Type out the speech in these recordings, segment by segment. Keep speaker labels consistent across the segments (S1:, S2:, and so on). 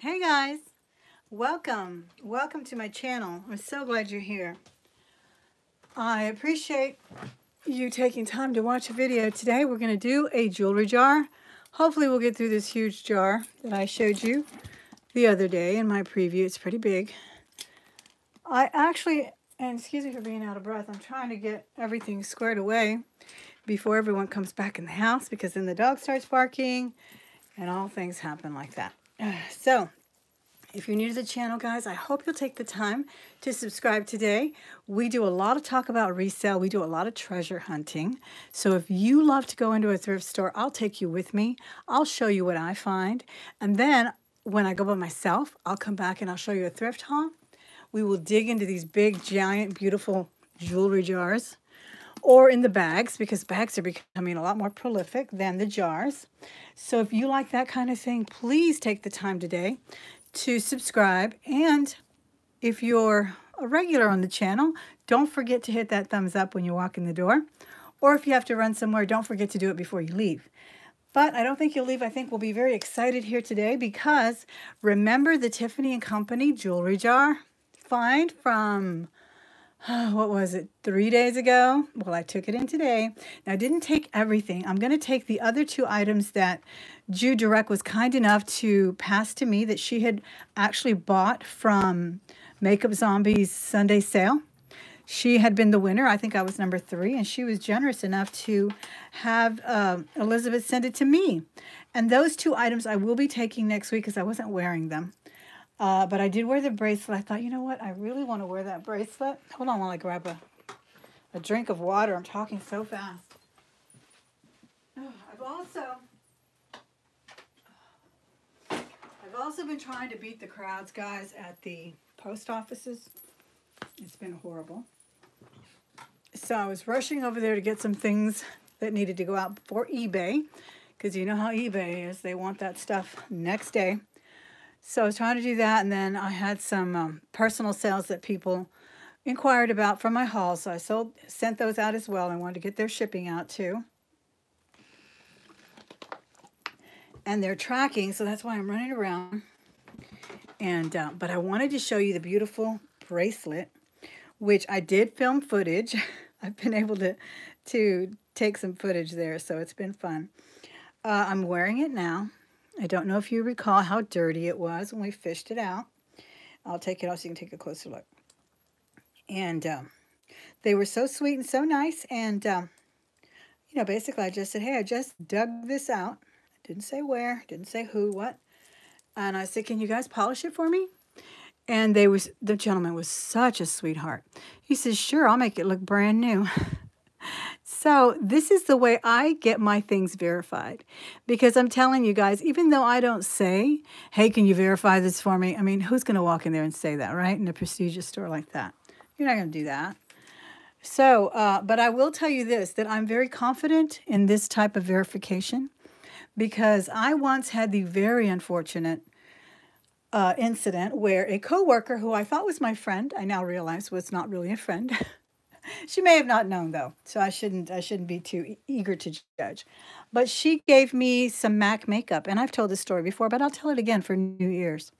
S1: Hey guys, welcome to my channel. I'm so glad you're here. I appreciate you taking time to watch a video. Today we're going to do a jewelry jar. Hopefully we'll get through this huge jar that I showed you the other day in my preview. It's pretty big. I actually, and excuse me for being out of breath, I'm trying to get everything squared away before everyone comes back in the house, because then the dog starts barking and all things happen like that. So if you're new to the channel, guys, I hope you'll take the time to subscribe today. We do a lot of talk about resale. We do a lot of treasure hunting. So if you love to go into a thrift store, I'll take you with me. I'll show you what I find. And then when I go by myself, I'll come back and I'll show you a thrift haul. We will dig into these big, giant, beautiful jewelry jars, or in the bags, because bags are becoming a lot more prolific than the jars. So if you like that kind of thing, please take the time today to subscribe. And if you're a regular on the channel, don't forget to hit that thumbs up when you walk in the door. Or if you have to run somewhere, don't forget to do it before you leave. But I don't think you'll leave. I think we'll be very excited here today, because remember the Tiffany & Company jewelry jar find from, what was it, 3 days ago? Well, I took it in today. Now, I didn't take everything. I'm going to take the other two items that Jude Direct was kind enough to pass to me, that she had actually bought from Makeup Zombie's Sunday sale. She had been the winner. I think I was number 3, and she was generous enough to have Elizabeth send it to me. And those two items I will be taking next week, because I wasn't wearing them. But I did wear the bracelet. I thought, you know what? I really want to wear that bracelet. Hold on while I grab a drink of water. I'm talking so fast. I've also been trying to beat the crowds, guys, at the post offices. It's been horrible. So I was rushing over there to get some things that needed to go out for eBay, because you know how eBay is. They want that stuff next day. So I was trying to do that, and then I had some personal sales that people inquired about from my haul. So I sent those out as well. I wanted to get their shipping out too. And they're tracking, so that's why I'm running around. And but I wanted to show you the beautiful bracelet, which I did film footage. I've been able to take some footage there, so it's been fun. I'm wearing it now. I don't know if you recall how dirty it was when we fished it out. I'll take it off so you can take a closer look. And they were so sweet and so nice. And, you know, basically I just said, hey, I just dug this out. I didn't say where, didn't say who, what. And I said, can you guys polish it for me? And the gentleman was such a sweetheart. He says, sure, I'll make it look brand new. So this is the way I get my things verified, because I'm telling you guys, even though I don't say, hey, can you verify this for me? I mean, who's going to walk in there and say that, right? In a prestigious store like that. You're not going to do that. So, but I will tell you this, that I'm very confident in this type of verification, because I once had the very unfortunate incident where a coworker who I thought was my friend, I now realize was not really a friend. She may have not known, though, so I shouldn't be too eager to judge. But she gave me some MAC makeup, and I've told this story before, but I'll tell it again for new ears.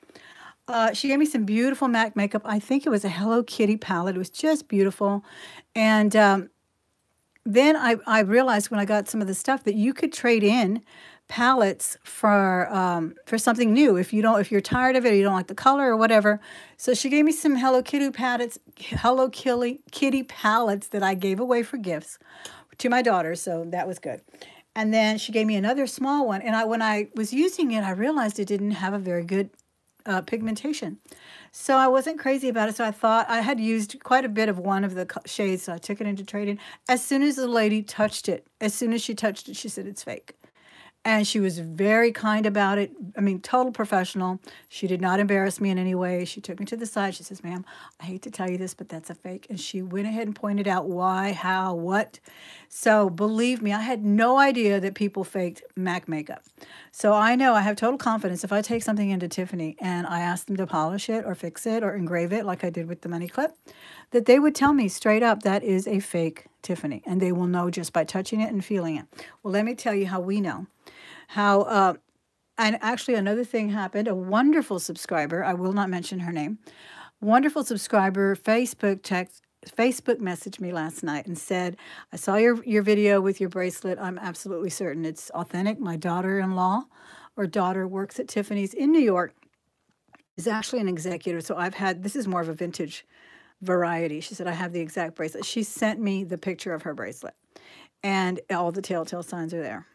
S1: She gave me some beautiful MAC makeup. I think it was a Hello Kitty palette. It was just beautiful. And then I realized when I got some of the stuff that you could trade in palettes for something new if you're tired of it or you don't like the color or whatever. So she gave me some Hello Kitty palettes that I gave away for gifts to my daughter, so that was good. And then she gave me another small one, and when I was using it, I realized it didn't have a very good pigmentation. So I wasn't crazy about it. So I thought I had used quite a bit of one of the shades, so I took it into trade-in. As soon as the lady touched it, she said it's fake. And she was very kind about it. I mean, total professional. She did not embarrass me in any way. She took me to the side. She says, ma'am, I hate to tell you this, but that's a fake. And she went ahead and pointed out why, how, what. So believe me, I had no idea that people faked MAC makeup. So I know I have total confidence if I take something into Tiffany and I ask them to polish it or fix it or engrave it like I did with the money clip, that they would tell me straight up that is a fake Tiffany. And they will know just by touching it and feeling it. Well, let me tell you how we know. How And actually, another thing happened. A wonderful subscriber, I will not mention her name, wonderful subscriber, Facebook messaged me last night and said, I saw your video with your bracelet. I'm absolutely certain it's authentic. My daughter-in-law or daughter works at Tiffany's in New York, is actually an executive. So this is more of a vintage variety. She said, I have the exact bracelet. She sent me the picture of her bracelet and all the telltale signs are there.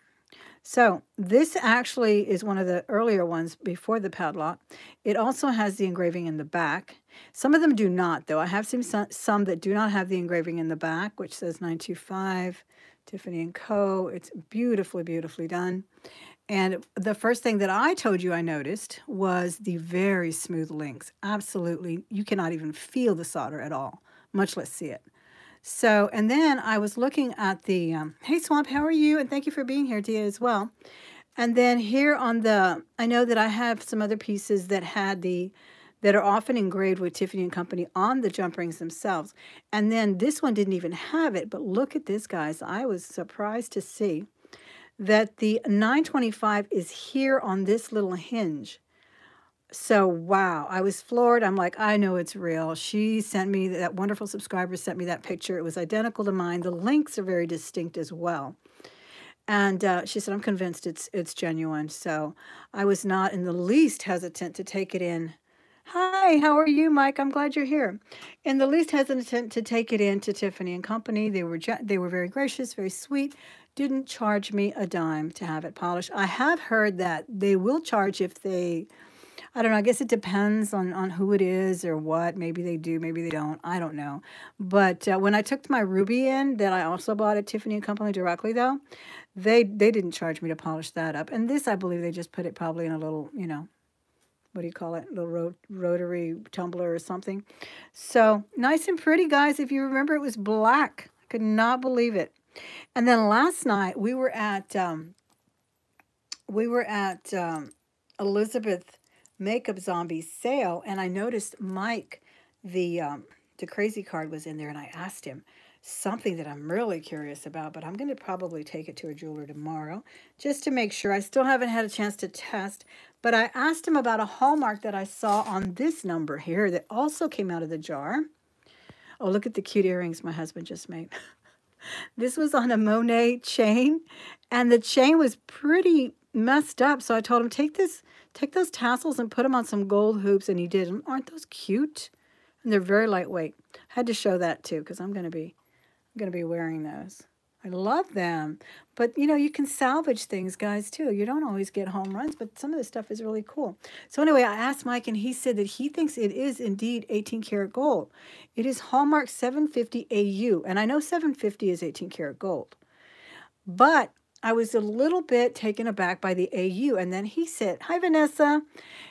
S1: So this actually is one of the earlier ones before the padlock. It also has the engraving in the back. Some of them do not, though. I have seen some that do not have the engraving in the back, which says 925, Tiffany & Co. It's beautifully, beautifully done. And the first thing that I told you I noticed was the very smooth links. Absolutely, you cannot even feel the solder at all, much less see it. So, and then I was looking at the, hey Swamp, how are you? And thank you for being here, Dia, as well. And then here on the, I know that I have some other pieces that that are often engraved with Tiffany & Company on the jump rings themselves. And then this one didn't even have it, but look at this, guys. I was surprised to see that the 925 is here on this little hinge. So, wow, I was floored. I'm like, I know it's real. She sent me, that wonderful subscriber sent me that picture. It was identical to mine. The links are very distinct as well. And she said, I'm convinced it's genuine. So I was not in the least hesitant to take it in. Hi, how are you, Mike? I'm glad you're here. In the least hesitant to take it in to Tiffany & Company. They were very gracious, very sweet. Didn't charge me a dime to have it polished. I have heard that they will charge if they... I don't know. I guess it depends on who it is or what. Maybe they do. Maybe they don't. I don't know. But when I took my ruby in that I also bought at Tiffany & Company directly, though, they didn't charge me to polish that up. And this, I believe they just put it probably in a little, you know, what do you call it? Little rotary tumbler or something. So nice and pretty, guys. If you remember, it was black. I could not believe it. And then last night we were at Elizabeth Makeup Zombie sale, and I noticed Mike, the crazy card, was in there, and I asked him something that I'm really curious about, but I'm going to probably take it to a jeweler tomorrow just to make sure. I still haven't had a chance to test, but I asked him about a hallmark that I saw on this number here that also came out of the jar. Oh, look at the cute earrings my husband just made. This was on a Monet chain, and the chain was pretty messed up, so I told him, take those tassels and put them on some gold hoops, and he did. Aren't those cute? And they're very lightweight. Had to show that too, because I'm gonna be wearing those. I love them. But you know, you can salvage things, guys, too. You don't always get home runs, but some of this stuff is really cool. So anyway, I asked Mike, and he said that he thinks it is indeed 18 karat gold. It is hallmark 750 AU, and I know 750 is 18 karat gold. But I was a little bit taken aback by the AU, and then he said, hi, Vanessa.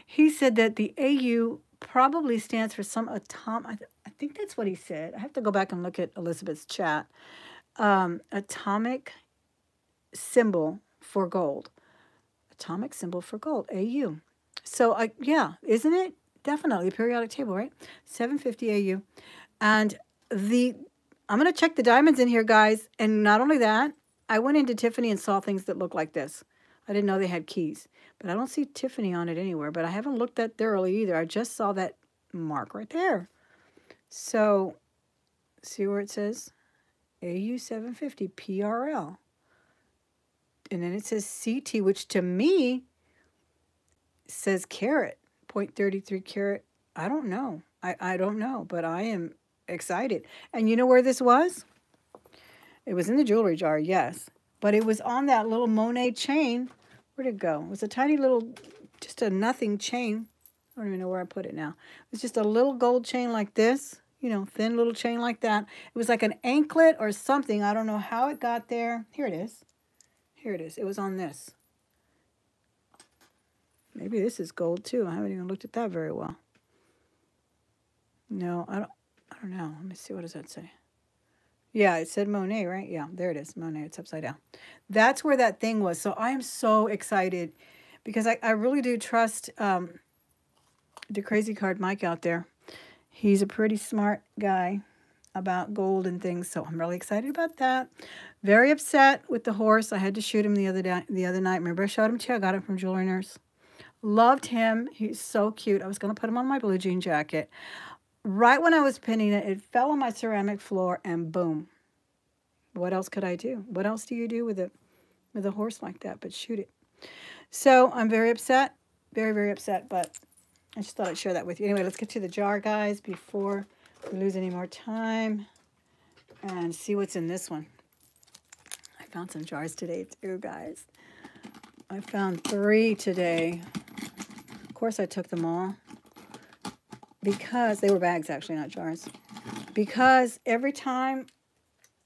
S1: He said that the AU probably stands for some atomic, I think that's what he said. I have to go back and look at Elizabeth's chat. Atomic symbol for gold. Atomic symbol for gold, AU. So, yeah, isn't it? Definitely, periodic table, right? 750 AU. And I'm going to check the diamonds in here, guys. And not only that, I went into Tiffany and saw things that look like this. I didn't know they had keys. But I don't see Tiffany on it anywhere. But I haven't looked that thoroughly either. I just saw that mark right there. So, see where it says? AU 750 PRL. And then it says CT, which to me says carat, 0.33 carat. I don't know. I don't know, but I am excited. And you know where this was? It was in the jewelry jar, yes. But it was on that little Monet chain. Where'd it go? It was a tiny little, just a nothing chain. I don't even know where I put it now. It was just a little gold chain like this. You know, thin little chain like that. It was like an anklet or something. I don't know how it got there. Here it is. Here it is. It was on this. Maybe this is gold too. I haven't even looked at that very well. No, I don't know. Let me see. What does that say? Yeah, it said Monet, right? Yeah, there it is. Monet. It's upside down. That's where that thing was. So I am so excited because I really do trust the crazy card Mike out there. He's a pretty smart guy about gold and things, so I'm really excited about that. Very upset with the horse. I had to shoot him the other night. Remember I showed him to you? I got him from Jewelry Nurse. Loved him. He's so cute. I was going to put him on my blue jean jacket. Right when I was pinning it, it fell on my ceramic floor and boom. What else could I do? What else do you do with a horse like that but shoot it? So I'm very upset. Very, very upset, but I just thought I'd share that with you. Anyway, let's get to the jar, guys, before we lose any more time and see what's in this one. I found some jars today too, guys. I found 3 today. Of course, I took them all because they were bags, actually, not jars. Because every time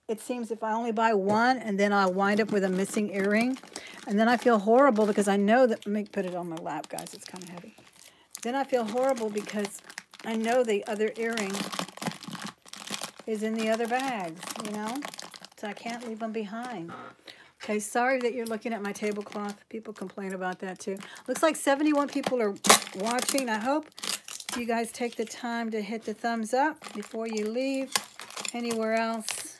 S1: it seems if I only buy one and then I'll wind up with a missing earring, and then I feel horrible because I know that, let me put it on my lap, guys, it's kind of heavy. Then I feel horrible because I know the other earring is in the other bags, you know? So I can't leave them behind. Okay, sorry that you're looking at my tablecloth. People complain about that too. Looks like 71 people are watching. I hope you guys take the time to hit the thumbs up before you leave anywhere else.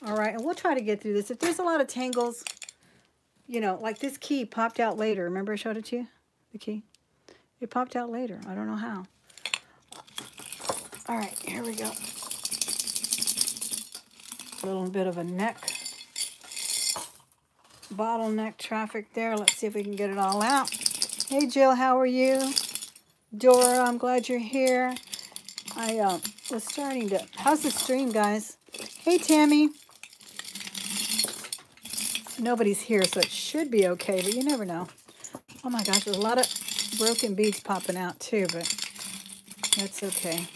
S1: All right, and we'll try to get through this. If there's a lot of tangles, you know, like this key popped out later. Remember I showed it to you? The key? It popped out later. I don't know how. All right, here we go. A little bit of a bottleneck traffic there. Let's see if we can get it all out. Hey, Jill, how are you? Dora, I'm glad you're here. I was starting to... How's the stream, guys? Hey, Tammy. Nobody's here, so it should be okay, but you never know. Oh, my gosh, there's a lot of broken beads popping out, too, but that's okay.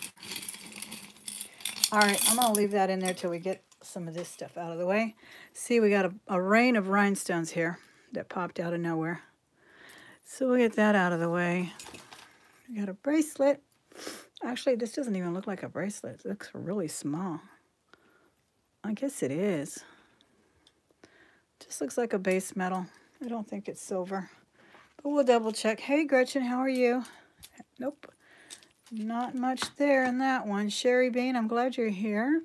S1: All right, I'm going to leave that in there till we get some of this stuff out of the way. See, we got a rain of rhinestones here that popped out of nowhere. So we'll get that out of the way. We got a bracelet. Actually, this doesn't even look like a bracelet. It looks really small. I guess it is. Just looks like a base metal. I don't think it's silver. But we'll double check. Hey, Gretchen, how are you? Nope. Not much there in that one. Sherry Bean, I'm glad you're here.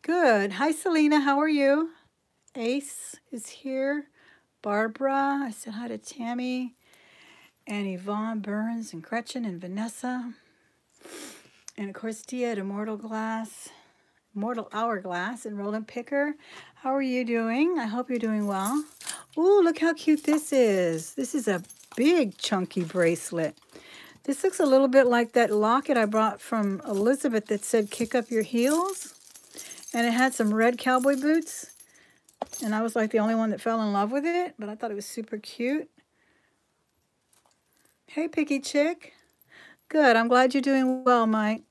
S1: Good. Hi, Selena. How are you? Ace is here. Barbara. I said hi to Tammy. And Yvonne Burns and Gretchen and Vanessa. And, of course, Dia at Immortal Hourglass and Roland Picker. How are you doing? I hope you're doing well. Ooh, look how cute this is. This is a big, chunky bracelet. This looks a little bit like that locket I brought from Elizabeth that said, kick up your heels. And it had some red cowboy boots. And I was like the only one that fell in love with it. But I thought it was super cute. Hey, Picky Chick. Good. I'm glad you're doing well, Mike.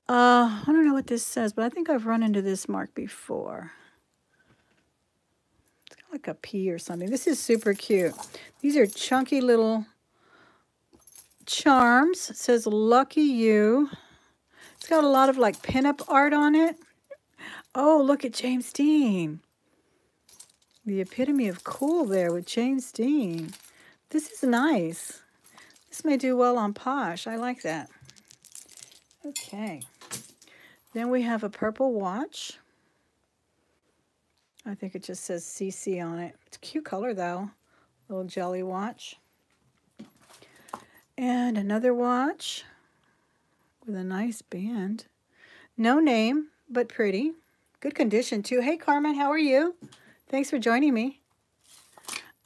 S1: I don't know what this says, but I think I've run into this mark before. It's kind of like a P or something. This is super cute. These are chunky little charms. It says, lucky you. It's got a lot of like pinup art on it. Oh, look at James Dean. The epitome of cool there with James Dean. This is nice. This may do well on Posh. I like that. Okay. Then we have a purple watch. I think it just says CC on it. It's a cute color, though. Little jelly watch. And another watch with a nice band. No name, but pretty. Good condition, too. Hey, Carmen, how are you? Thanks for joining me.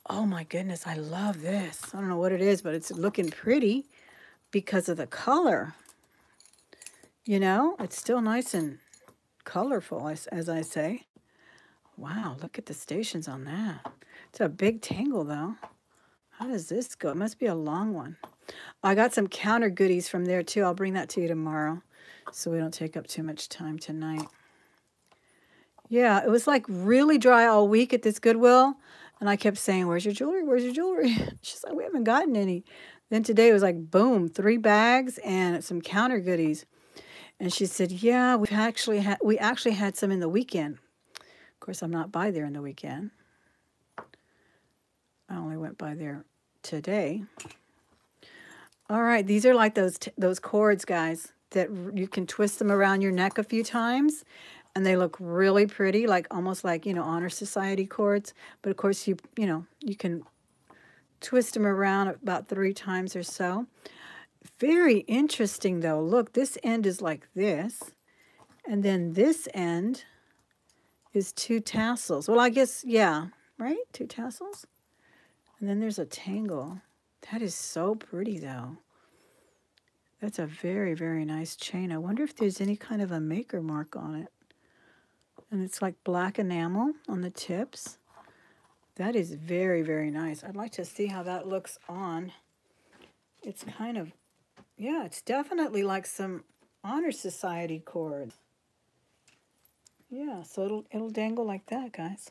S1: Oh, my goodness, I love this. I don't know what it is, but it's looking pretty because of the color. You know, it's still nice and colorful, as I say. Wow, look at the stations on that. It's a big tangle, though. How does this go? It must be a long one. I got some counter goodies from there, too. I'll bring that to you tomorrow so we don't take up too much time tonight. Yeah, it was like really dry all week at this Goodwill. And I kept saying, where's your jewelry? Where's your jewelry? She's like, we haven't gotten any. Then today it was like, boom, 3 bags and some counter goodies. And she said, yeah, we actually had some in the weekend. Of course, I'm not by there in the weekend. I only went by there today. All right, these are like those cords, guys, that you can twist them around your neck a few times. And they look really pretty, like almost like, you know, Honor Society cords. But of course, you can twist them around about 3 times or so. Very interesting though. Look, this end is like this. And then this end is 2 tassels. Well, I guess, yeah, right? 2 tassels. And then there's a tangle. That is so pretty though. That's a very, very nice chain. I wonder if there's any kind of a maker mark on it. And it's like black enamel on the tips. That is very, very nice. I'd like to see how that looks on. It's kind of, yeah, it's definitely like some Honor Society cord. Yeah, so it'll dangle like that, guys.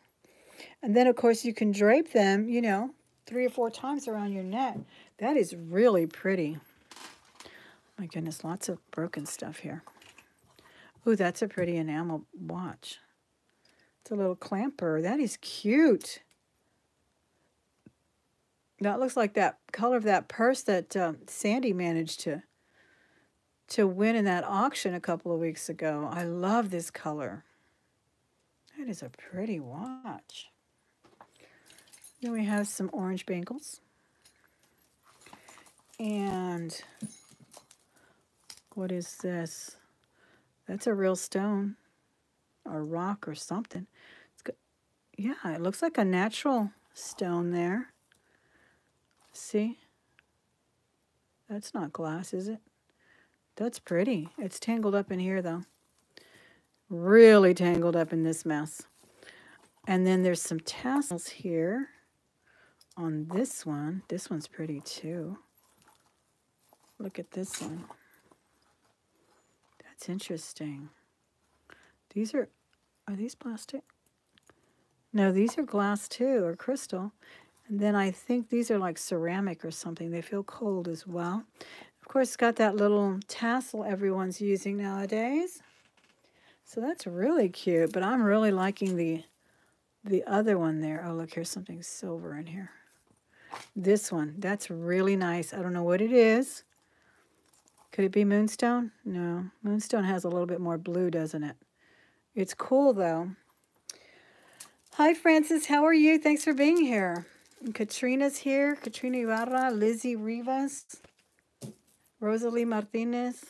S1: And then, of course, you can drape them, you know, 3 or 4 times around your neck. That is really pretty. My goodness, lots of broken stuff here. Ooh, that's a pretty enamel watch. It's a little clamper. That is cute. That looks like that color of that purse that Sandy managed to win in that auction a couple of weeks ago. I love this color. That is a pretty watch. Then we have some orange bangles. And what is this? That's a real stone or rock or something. It's good. Yeah, it looks like a natural stone there. See? That's not glass, is it? That's pretty. It's tangled up in here, though. Really tangled up in this mess. And then there's some tassels here on this one. This one's pretty, too. Look at this one. That's interesting. These are these plastic? No, these are glass, too, or crystal. And then I think these are like ceramic or something. They feel cold as well. Of course, it's got that little tassel everyone's using nowadays. So that's really cute. But I'm really liking the other one there. Oh, look, here's something silver in here. This one, that's really nice. I don't know what it is. Could it be moonstone? No. Moonstone has a little bit more blue, doesn't it? It's cool, though. Hi, Francis. How are you? Thanks for being here. And Katrina's here. Katrina Ibarra, Lizzie Rivas, Rosalie Martinez.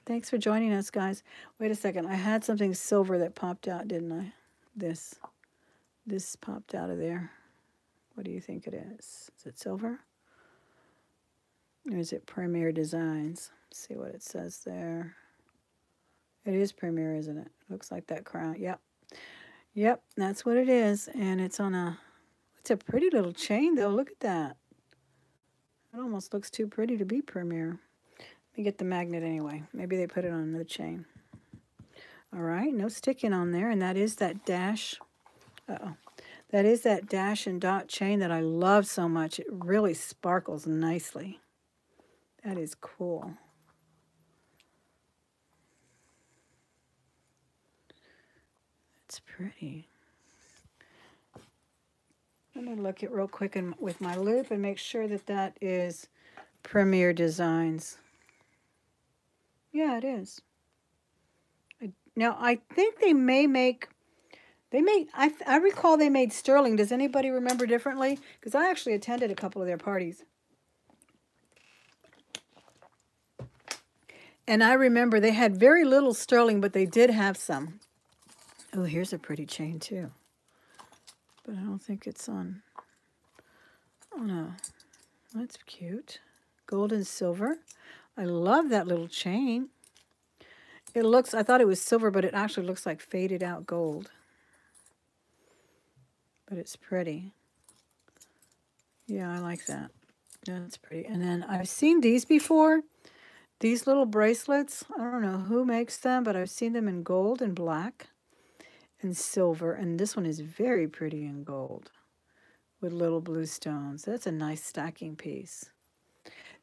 S1: Thanks for joining us, guys. Wait a second. I had something silver that popped out, didn't I? This popped out of there. What do you think it is? Is it silver? Or is it Premier Designs? Let's see what it says there. It is Premier, isn't it? Looks like that crown. Yep. Yep, that's what it is. And it's on a... It's a pretty little chain, though. Look at that. It almost looks too pretty to be Premier. Let me get the magnet anyway. Maybe they put it on the chain. All right, no sticking on there. And that is that dash. Uh-oh. That is that dash and dot chain that I love so much. It really sparkles nicely. That is cool. It's pretty. Let me look at real quick with my loupe and make sure that that is Premier Designs. Yeah, it is. Now, I think they may make... I recall they made sterling. Does anybody remember differently? Because I actually attended a couple of their parties. And I remember they had very little sterling, but they did have some. Oh, here's a pretty chain, too. But I don't think it's on... Oh, no. That's cute. Gold and silver. I love that little chain. It looks... I thought it was silver, but it actually looks like faded out gold. But it's pretty. Yeah, I like that. That's pretty. And then I've seen these before. These little bracelets. I don't know who makes them, but I've seen them in gold and black and silver. And this one is very pretty in gold with little blue stones. That's a nice stacking piece.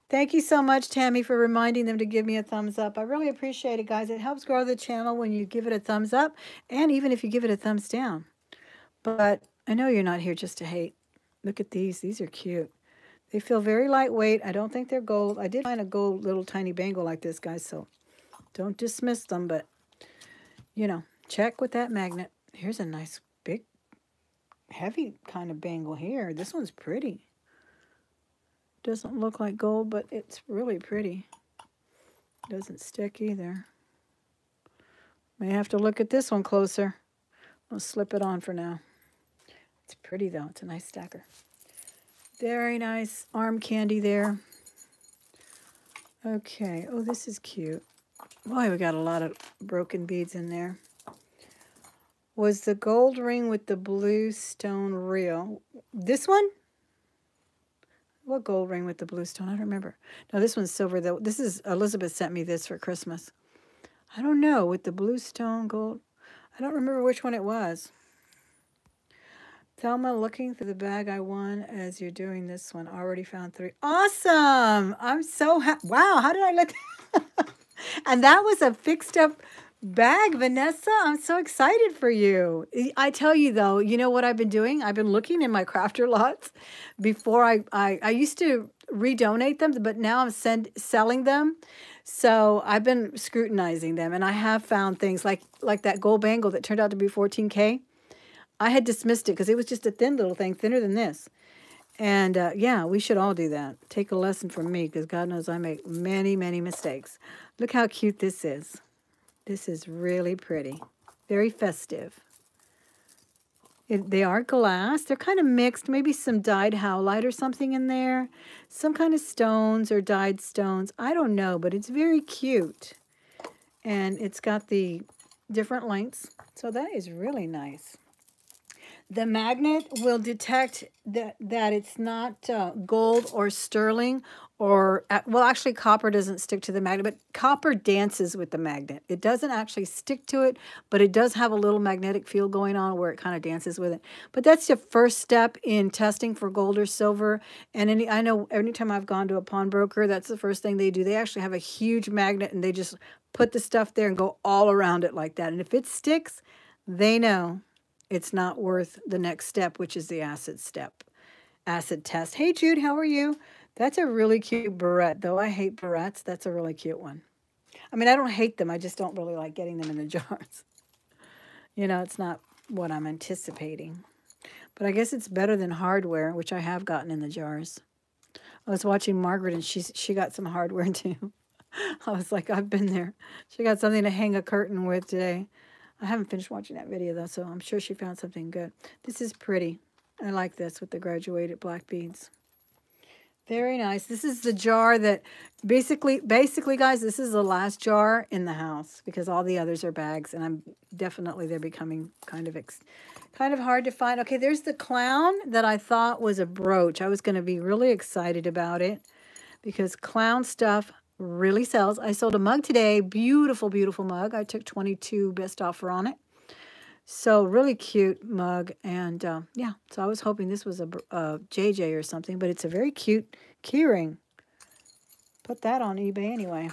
S1: Thank you so much, Tammy, for reminding them to give me a thumbs up. I really appreciate it, guys. It helps grow the channel when you give it a thumbs up, and even if you give it a thumbs down. But I know you're not here just to hate. Look at these. These are cute. They feel very lightweight. I don't think they're gold. I did find a gold little tiny bangle like this, guys, so don't dismiss them. But, you know, check with that magnet. Here's a nice, big, heavy kind of bangle here. This one's pretty. Doesn't look like gold, but it's really pretty. Doesn't stick either. May have to look at this one closer. I'll slip it on for now. It's pretty though. It's a nice stacker. Very nice arm candy there. Okay. Oh, this is cute. Boy, we got a lot of broken beads in there. Was the gold ring with the blue stone real? This one? What gold ring with the blue stone? I don't remember. No, this one's silver though. This is, Elizabeth sent me this for Christmas. I don't know, with the blue stone gold. I don't remember which one it was. Thelma, looking through the bag I won as you're doing this one. Already found 3. Awesome! I'm so happy. Wow, how did I look? And that was a fixed up bag, Vanessa. I'm so excited for you. I tell you though, you know what I've been doing? I've been looking in my crafter lots. Before I used to redonate them, but now I'm selling them. So I've been scrutinizing them, and I have found things like that gold bangle that turned out to be 14K. I had dismissed it because it was just a thin little thing, thinner than this. And yeah, we should all do that. Take a lesson from me, because God knows I make many, many mistakes. Look how cute this is. This is really pretty. Very festive. They are glass. They're kind of mixed. Maybe some dyed howlite or something in there. Some kind of stones or dyed stones. I don't know, but it's very cute. And it's got the different lengths. So that is really nice. The magnet will detect that it's not gold or sterling or, well, actually copper doesn't stick to the magnet, but copper dances with the magnet. It doesn't actually stick to it, but it does have a little magnetic field going on where it kind of dances with it. But that's the first step in testing for gold or silver. And I know anytime I've gone to a pawnbroker, that's the first thing they do. They actually have a huge magnet and they just put the stuff there and go all around it like that. And if it sticks, they know it's not worth the next step, which is the acid test. Hey, Jude, how are you? That's a really cute barrette, though I hate barrettes. That's a really cute one. I mean, I don't hate them. I just don't really like getting them in the jars. You know, it's not what I'm anticipating. But I guess it's better than hardware, which I have gotten in the jars. I was watching Margaret, and she got some hardware, too. I was like, I've been there. She got something to hang a curtain with today. I haven't finished watching that video, though, so I'm sure she found something good. This is pretty. I like this with the graduated black beads. Very nice. This is the jar that basically, guys, this is the last jar in the house because all the others are bags, and they're becoming kind of hard to find. Okay, there's the clown that I thought was a brooch. I was going to be really excited about it because clown stuff really sells. I sold a mug today. Beautiful, beautiful mug. I took 22 best offer on it. So really cute mug. And yeah, so I was hoping this was a JJ or something, but it's a very cute keyring. Put that on eBay anyway.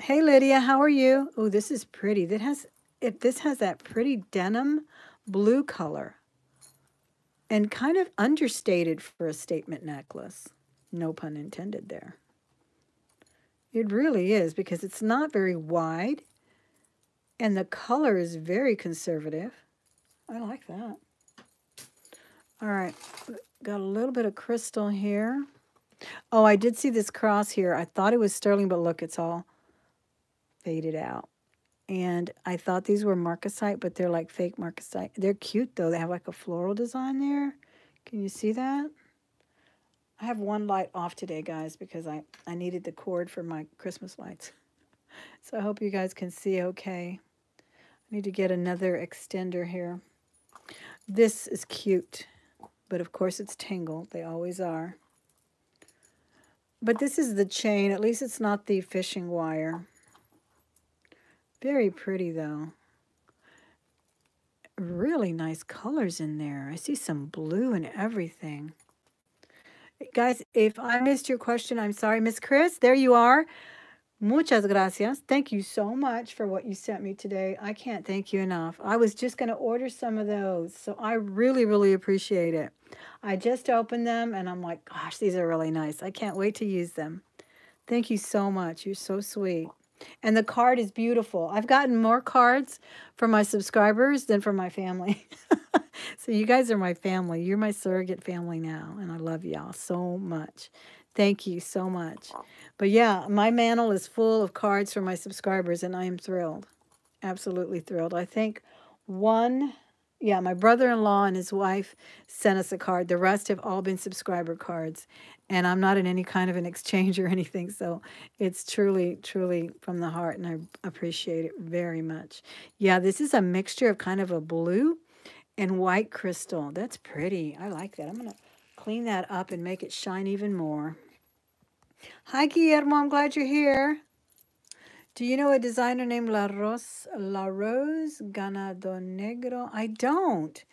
S1: Hey, Lydia, how are you? Oh, this is pretty. This has that pretty denim blue color. And kind of understated for a statement necklace. No pun intended there. It really is because it's not very wide. And the color is very conservative. I like that. All right. Got a little bit of crystal here. Oh, I did see this cross here. I thought it was sterling, but look, it's all faded out. And I thought these were marcasite, but they're like fake marcasite. They're cute, though. They have like a floral design there. Can you see that? I have one light off today, guys, because I needed the cord for my Christmas lights. So I hope you guys can see okay. I need to get another extender here. This is cute, but of course it's tangled. They always are. But this is the chain. At least it's not the fishing wire. Very pretty, though. Really nice colors in there. I see some blue and everything. Guys, if I missed your question, I'm sorry. Miss Chris, there you are. Muchas gracias. Thank you so much for what you sent me today. I can't thank you enough. I was just going to order some of those, so I really, really appreciate it. I just opened them, and I'm like, gosh, these are really nice. I can't wait to use them. Thank you so much. You're so sweet. And the card is beautiful. I've gotten more cards from my subscribers than from my family. So you guys are my family. You're my surrogate family now. And I love y'all so much. Thank you so much. But yeah, my mantle is full of cards from my subscribers, and I am thrilled. Absolutely thrilled. I think my brother-in-law and his wife sent us a card. The rest have all been subscriber cards. And I'm not in any kind of an exchange or anything. So it's truly, truly from the heart. And I appreciate it very much. Yeah, this is a mixture of kind of a blue and white crystal. That's pretty. I like that. I'm going to clean that up and make it shine even more. Hi, Guillermo. I'm glad you're here. Do you know a designer named La Rose Ganado Negro? I don't.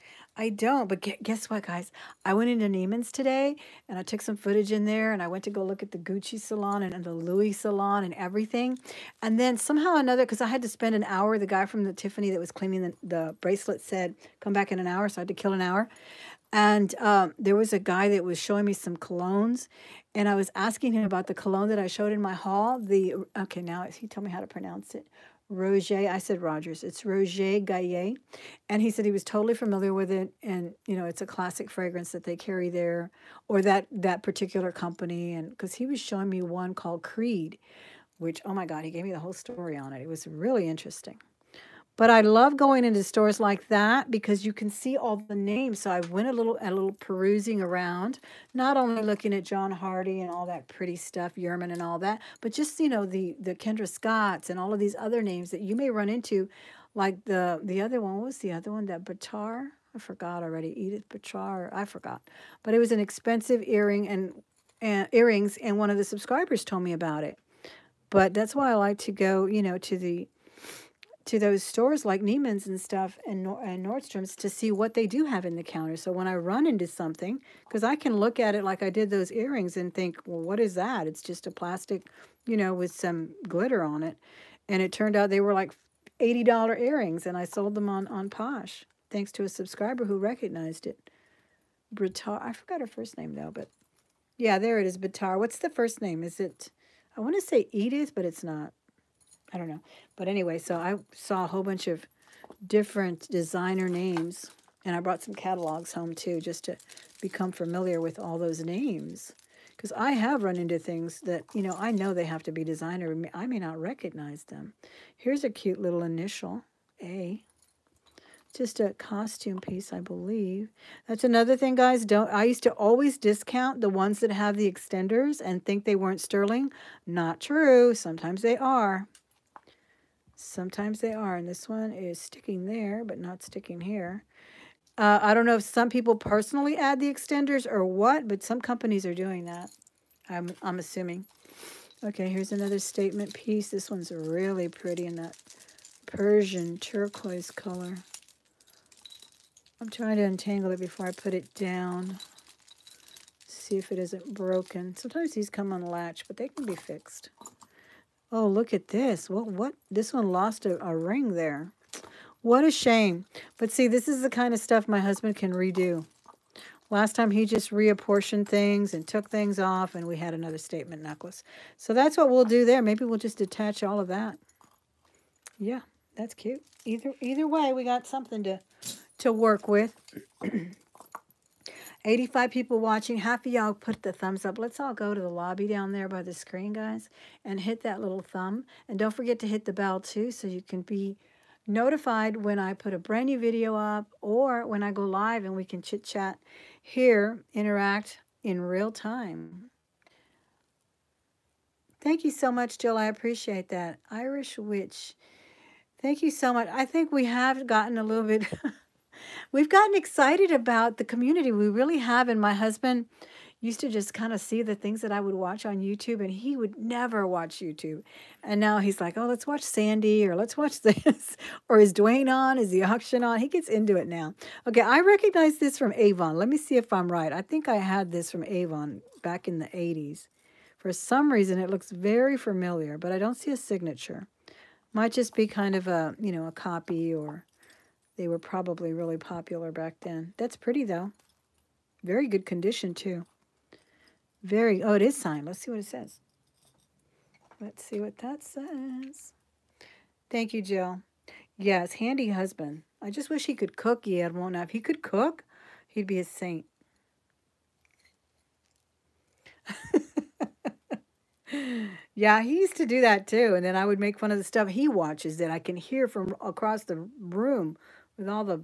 S1: But guess what, guys? I went into Neiman's today, and I took some footage in there, and I went to go look at the Gucci salon and the Louis salon and everything. And then somehow or another, because I had to spend an hour, the guy from the Tiffany that was cleaning the bracelet said, come back in an hour, so I had to kill an hour. And there was a guy that was showing me some colognes, and I was asking him about the cologne that I showed in my haul. Now he told me how to pronounce it. Roger, I said Rogers. It's Roger Gaillet. And he said he was totally familiar with it, and, it's a classic fragrance that they carry there, or that particular company. And because he was showing me one called Creed, which, oh my God, he gave me the whole story on it. It was really interesting. But I love going into stores like that because you can see all the names. So I went a little perusing around, not only looking at John Hardy and all that pretty stuff, Yerman and all that, but just, the Kendra Scotts and all of these other names that you may run into, like the other one. What was the other one? That Batar? I forgot already. Edith Batar. I forgot. But it was an expensive earring and earrings, and one of the subscribers told me about it. But that's why I like to go, to those stores like Neiman's and stuff and Nordstrom's to see what they do have in the counter. So when I run into something, because I can look at it like I did those earrings and think, well, what is that? It's just a plastic, with some glitter on it. And it turned out they were like $80 earrings, and I sold them on Posh, thanks to a subscriber who recognized it. Britar, I forgot her first name though, but yeah, there it is, Bitar. What's the first name? Is it, I want to say Edith, but it's not. I don't know. But anyway, so I saw a whole bunch of different designer names, and I brought some catalogs home too, just to become familiar with all those names. Because I have run into things that, I know they have to be designer. I may not recognize them. Here's a cute little initial, A. Just a costume piece, I believe. That's another thing, guys. I used to always discount the ones that have the extenders and think they weren't sterling. Not true. Sometimes they are. Sometimes they are, and this one is sticking there, but not sticking here. I don't know if some people personally add the extenders or what, but some companies are doing that. I'm assuming. Okay, here's another statement piece. This one's really pretty in that Persian turquoise color. I'm trying to untangle it before I put it down. See if it isn't broken. Sometimes these come unlatched, but they can be fixed. Oh, look at this. What? This one lost a ring there. What a shame. But see, this is the kind of stuff my husband can redo. Last time he just reapportioned things and took things off, and we had another statement necklace. So that's what we'll do there. Maybe we'll just attach all of that. Yeah, that's cute. Either way, we got something to work with. 85 people watching. Half of y'all put the thumbs up. Let's all go to the lobby down there by the screen, guys, and hit that little thumb. And don't forget to hit the bell, too, so you can be notified when I put a brand new video up or when I go live and we can chit-chat here, interact in real time. Thank you so much, Jill. I appreciate that. Irish Witch. Thank you so much. I think we have gotten a little bit... We've gotten excited about the community. We really have. And my husband used to just kind of see the things that I would watch on YouTube, and he would never watch YouTube. And now he's like, oh, let's watch Sandy, or let's watch this. Or is Dwayne on? Is the auction on? He gets into it now. Okay, I recognize this from Avon. Let me see if I'm right. I think I had this from Avon back in the 80s. For some reason, it looks very familiar, but I don't see a signature. Might just be kind of a, a copy, or... They were probably really popular back then. That's pretty, though. Very good condition, too. Oh, it is signed. Let's see what it says. Let's see what that says. Thank you, Jill. Yes, handy husband. I just wish he could cook. He had one. Now, if he could cook, he'd be a saint. Yeah, he used to do that too. And then I would make fun of the stuff he watches that I can hear from across the room with all the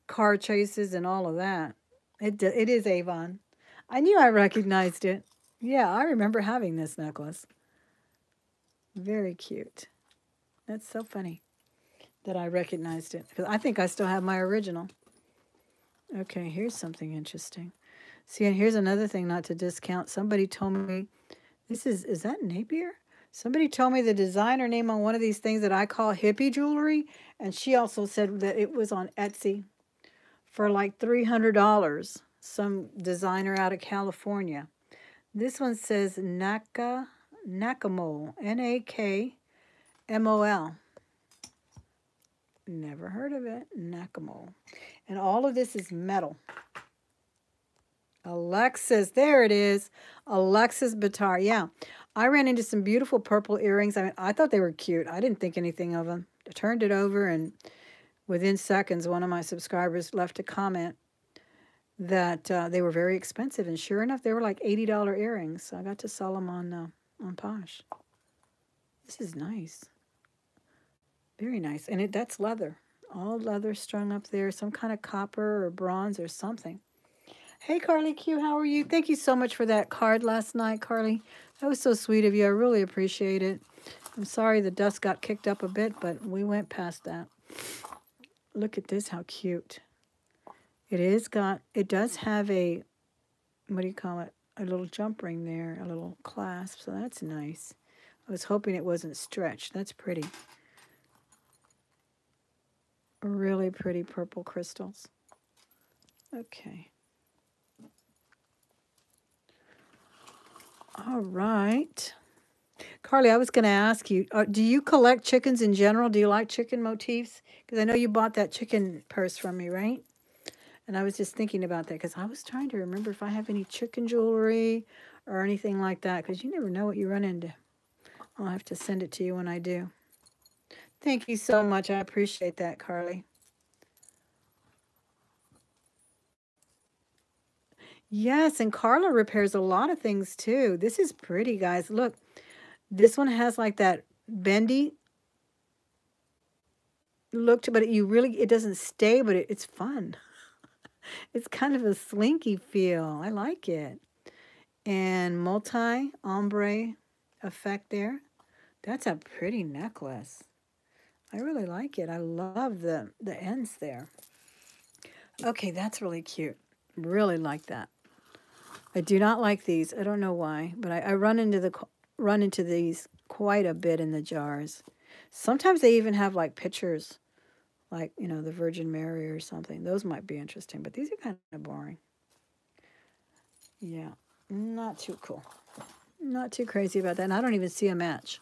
S1: car chases and all of that. It is Avon. I knew I recognized it. Yeah, I remember having this necklace. Very cute. That's so funny that I recognized it, because I think I still have my original. Okay, here's something interesting. See, and here's another thing not to discount. Somebody told me, is that Napier? Somebody told me the designer name on one of these things that I call hippie jewelry, and she also said that it was on Etsy for like $300. Some designer out of California. This one says Nakamol, Nakmol. Never heard of it. Nakamol. And all of this is metal. Alexis, there it is. Alexis Batar. Yeah, I ran into some beautiful purple earrings. I mean, I thought they were cute. I didn't think anything of them. I turned it over, and within seconds, one of my subscribers left a comment that they were very expensive. And sure enough, they were like $80 earrings. So I got to sell them on Posh. This is nice. Very nice. And that's leather. All leather strung up there. Some kind of copper or bronze or something. Hey, Carly Q, how are you? Thank you so much for that card last night, Carly. That was so sweet of you. I really appreciate it. I'm sorry the dust got kicked up a bit, but we went past that. Look at this, how cute. It does have a, what do you call it? A little jump ring there, a little clasp, so that's nice. I was hoping it wasn't stretched. That's pretty. Really pretty purple crystals. Okay. All right. Carly, I was going to ask you, do you collect chickens in general? Do you like chicken motifs? Because I know you bought that chicken purse from me, right? And I was just thinking about that because I was trying to remember if I have any chicken jewelry or anything like that, because you never know what you run into. I'll have to send it to you when I do. Thank you so much. I appreciate that, Carly. Yes, and Carla repairs a lot of things too. This is pretty, guys. Look, this one has like that bendy look to, but it doesn't stay, but it's fun. It's kind of a slinky feel. I like it. And multi ombre effect there. That's a pretty necklace. I really like it. I love the ends there. Okay, that's really cute. Really like that. I do not like these. I don't know why, but I run into these quite a bit in the jars. Sometimes they even have like pictures, like, you know, the Virgin Mary or something. Those might be interesting, but these are kind of boring. Yeah, not too cool. Not too crazy about that. And I don't even see a match.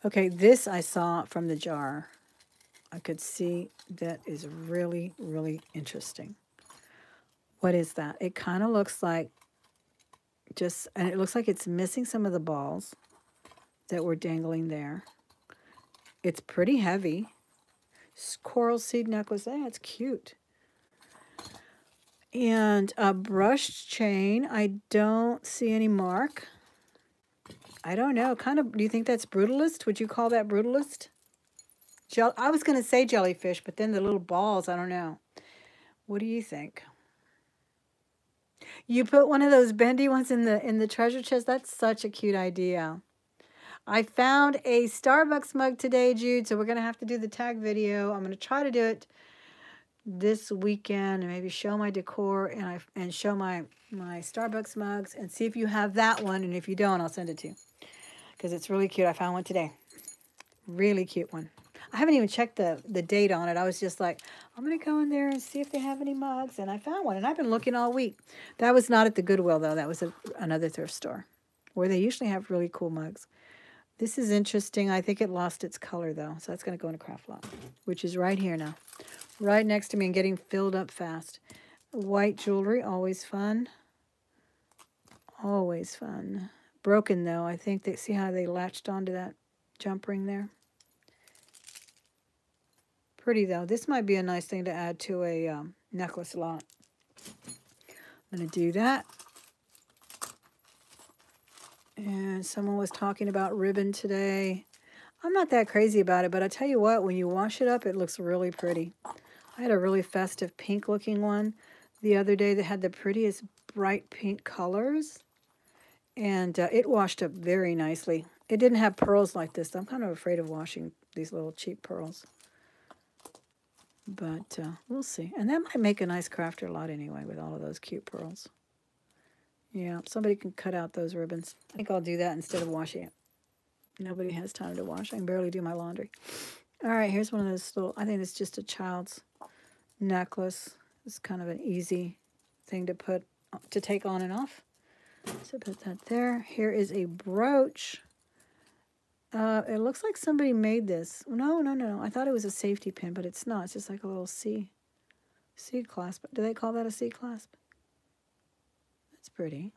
S1: Okay, this I saw from the jar. I could see that is really, really interesting. What is that? It kind of looks like and it looks like it's missing some of the balls that were dangling there. It's pretty heavy. Coral seed necklace. That's cute. And a brushed chain. I don't see any mark. I don't know. Kind of, do you think that's brutalist? Would you call that brutalist? I was going to say jellyfish, but then the little balls, I don't know. What do you think? You put one of those bendy ones in the treasure chest. That's such a cute idea. I found a Starbucks mug today, Jude, so we're going to have to do the tag video. I'm going to try to do it this weekend and maybe show my decor and show my Starbucks mugs and see if you have that one. And if you don't, I'll send it to you because it's really cute. I found one today. Really cute one. I haven't even checked the date on it. I was just like, I'm going to go in there and see if they have any mugs. And I found one, and I've been looking all week. That was not at the Goodwill, though. That was another thrift store where they usually have really cool mugs. This is interesting. I think it lost its color, though. So that's going to go in a craft lot, which is right here now. Right next to me and getting filled up fast. White jewelry, always fun. Always fun. broken though. I think they see how they latched onto that jump ring there. Pretty though. This might be a nice thing to add to a necklace lot. I'm going to do that. And someone was talking about ribbon today. I'm not that crazy about it, but I tell you what, when you wash it up, it looks really pretty. I had a really festive pink looking one the other day that had the prettiest bright pink colors. And it washed up very nicely. It didn't have pearls like this. I'm kind of afraid of washing these little cheap pearls. But we'll see. And that might make a nice crafter lot anyway with all of those cute pearls. Yeah, somebody can cut out those ribbons. I think I'll do that instead of washing it. Nobody has time to wash. I can barely do my laundry. All right, here's one of those little, I think it's just a child's necklace. It's kind of an easy thing to take on and off. So put that there. Here is a brooch. It looks like somebody made this. No. I thought it was a safety pin, but it's not. It's just like a little C clasp. Do they call that a C clasp? That's pretty.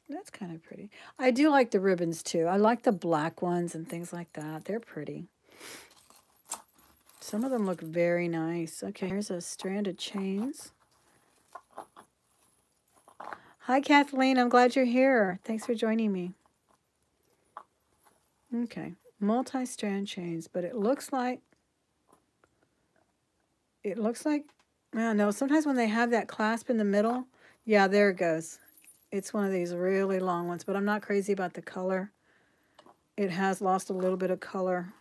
S1: That's kind of pretty. I do like the ribbons too. I like the black ones and things like that. They're pretty. Some of them look very nice. Okay, here's a strand of chains. Hi, Kathleen. I'm glad you're here. Thanks for joining me. Okay, multi-strand chains, but it looks like, I know, sometimes when they have that clasp in the middle, yeah, there it goes. It's one of these really long ones, but I'm not crazy about the color. It has lost a little bit of color,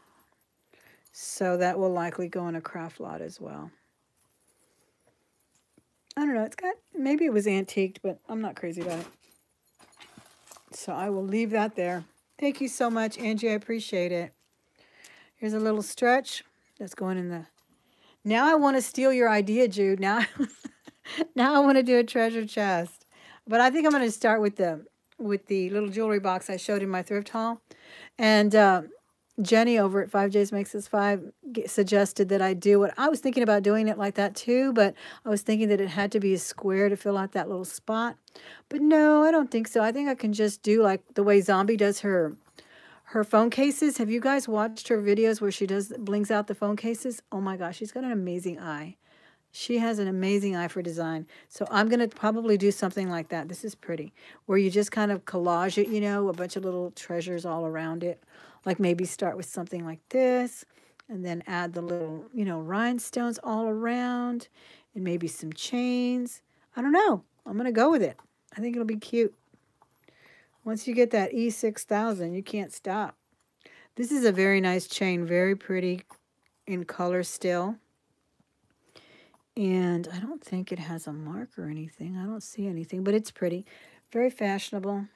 S1: so that will likely go in a craft lot as well. I don't know, it's got, maybe it was antiqued, but I'm not crazy about it. So I will leave that there. Thank you so much, Angie. I appreciate it. Here's a little stretch that's going in the... Now I want to steal your idea, Jude. Now I want to do a treasure chest. But I think I'm going to start with the little jewelry box I showed in my thrift haul. And Jenny over at 5J's Makes Us 5 suggested that I do what I was thinking about doing it like that too, but I was thinking that it had to be a square to fill out that little spot. But no, I don't think so. I think I can just do like the way Zombie does her phone cases. Have you guys watched her videos where she blings out the phone cases? Oh my gosh, she's got an amazing eye. She has an amazing eye for design. So I'm going to probably do something like that. This is pretty. Where you just kind of collage it, you know, a bunch of little treasures all around it. Like maybe start with something like this. And then add the little, you know, rhinestones all around. And maybe some chains. I don't know. I'm going to go with it. I think it'll be cute. Once you get that E6000, you can't stop. This is a very nice chain. Very pretty in color still. And I don't think it has a mark or anything. I don't see anything, but it's pretty. Very fashionable.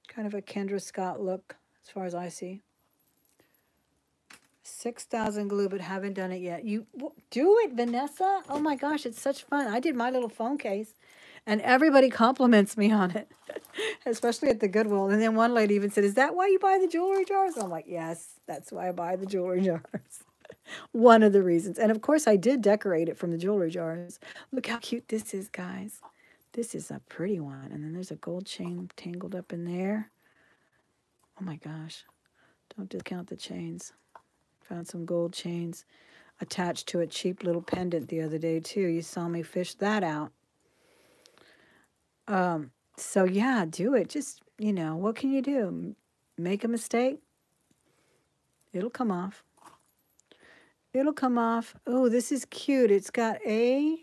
S1: Kind of a Kendra Scott look, as far as I see. 6,000 glue, but haven't done it yet. You do it, Vanessa? Oh my gosh, it's such fun. I did my little phone case, and everybody compliments me on it, especially at the Goodwill. And then one lady even said, is that why you buy the jewelry jars? I'm like, yes, that's why I buy the jewelry jars. One of the reasons. And of course, I did decorate it from the jewelry jars. Look how cute this is, guys. This is a pretty one. And then there's a gold chain tangled up in there. Oh my gosh. Don't discount the chains. Found some gold chains attached to a cheap little pendant the other day, too. You saw me fish that out. So, yeah, do it. Just, you know, what can you do? Make a mistake? It'll come off. It'll come off. Oh, this is cute. It's got and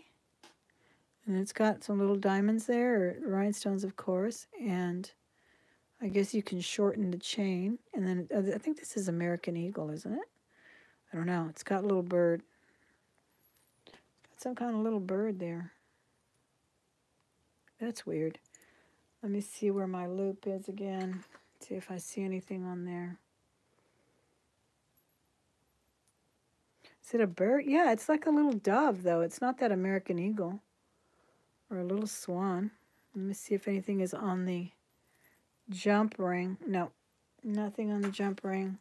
S1: it's got some little diamonds there, or rhinestones, of course. And I guess you can shorten the chain. And then I think this is American Eagle, isn't it? I don't know. It's got a little bird. Got some kind of little bird there. That's weird. Let me see where my loop is again. See if I see anything on there. Is it a bird? Yeah, it's like a little dove, though. It's not that American Eagle. Or a little swan. Let me see if anything is on the jump ring. No, nothing on the jump ring.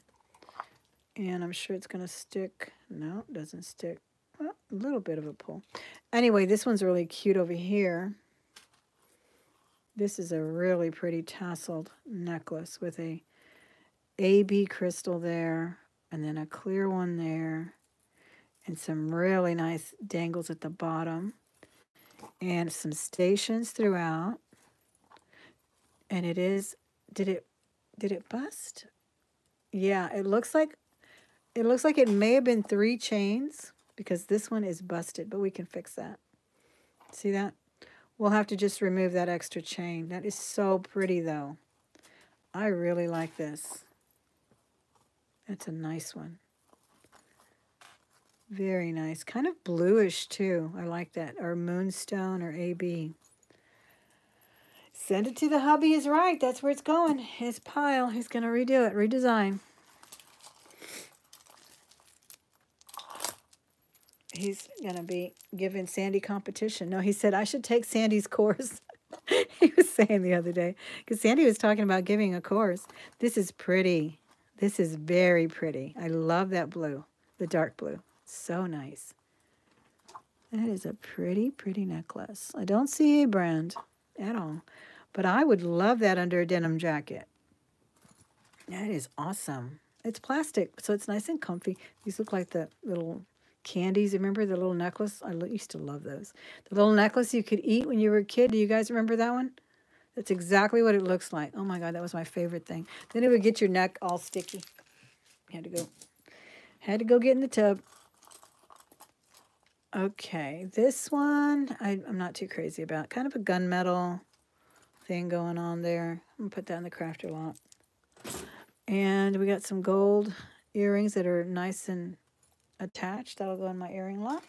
S1: And I'm sure it's going to stick. No, it doesn't stick. Well, a little bit of a pull. Anyway, this one's really cute over here. This is a really pretty tasseled necklace with a AB crystal there, and then a clear one there, and some really nice dangles at the bottom, and some stations throughout. And it is, did it bust? Yeah, it looks like it may have been 3 chains because this one is busted, but we can fix that. See that? We'll have to just remove that extra chain. That is so pretty though. I really like this. That's a nice one. Very nice. Kind of bluish too. I like that. Or moonstone or AB. Send it to the hubby is right. That's where it's going. His pile. He's going to redo it. Redesign. He's going to be giving Sandy competition. No, he said, I should take Sandy's course. He was saying the other day. Because Sandy was talking about giving a course. This is pretty. This is very pretty. I love that blue. The dark blue. So nice. That is a pretty, pretty necklace. I don't see a brand at all. But I would love that under a denim jacket. That is awesome. It's plastic, so it's nice and comfy. These look like the little candies. Remember the little necklace? I used to love those. The little necklace you could eat when you were a kid. Do you guys remember that one? That's exactly what it looks like. Oh my God, that was my favorite thing. Then it would get your neck all sticky. Had to go get in the tub. Okay, this one I'm not too crazy about. Kind of a gunmetal thing going on there. I'm gonna put that in the crafter lot. And we got some gold earrings that are nice and attached. That'll go in my earring lot.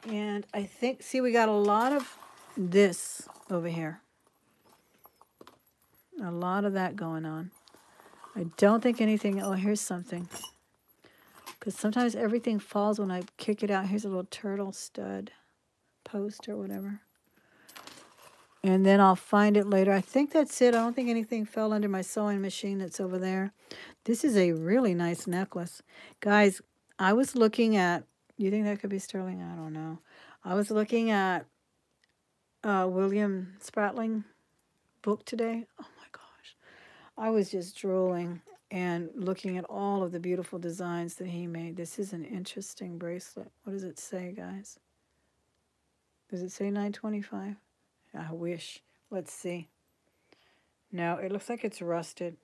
S1: And I think, see, we got a lot of this over here. A lot of that going on. I don't think anything, oh, here's something. Because sometimes everything falls when I kick it out. Here's a little turtle stud post or whatever. And then I'll find it later. I think that's it. I don't think anything fell under my sewing machine that's over there. This is a really nice necklace. Guys, I was looking at, you think that could be sterling? I don't know. I was looking at William Spratling book today. Oh my gosh. I was just drooling and looking at all of the beautiful designs that he made. This is an interesting bracelet. What does it say, guys? Does it say 925? I wish. Let's see. No, it looks like it's rusted.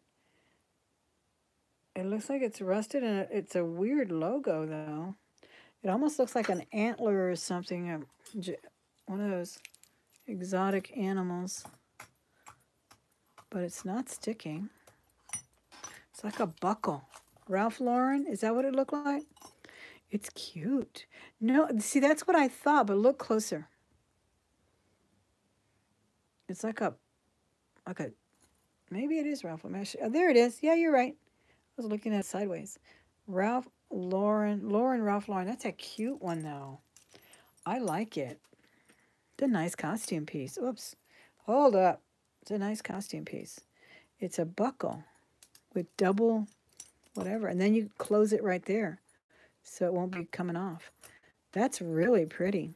S1: It looks like it's rusted, and it's a weird logo, though. It almost looks like an antler or something. One of those exotic animals. But it's not sticking. It's like a buckle. Ralph Lauren, is that what it looked like? It's cute. No, see, that's what I thought, but look closer. It's like a, maybe it is Ralph Lauren. Oh, there it is. Yeah, you're right. I was looking at it sideways. Ralph Lauren. Ralph Lauren. That's a cute one, though. I like it. It's a nice costume piece. Oops. Hold up. It's a nice costume piece. It's a buckle with double whatever. And then you close it right there so it won't be coming off. That's really pretty.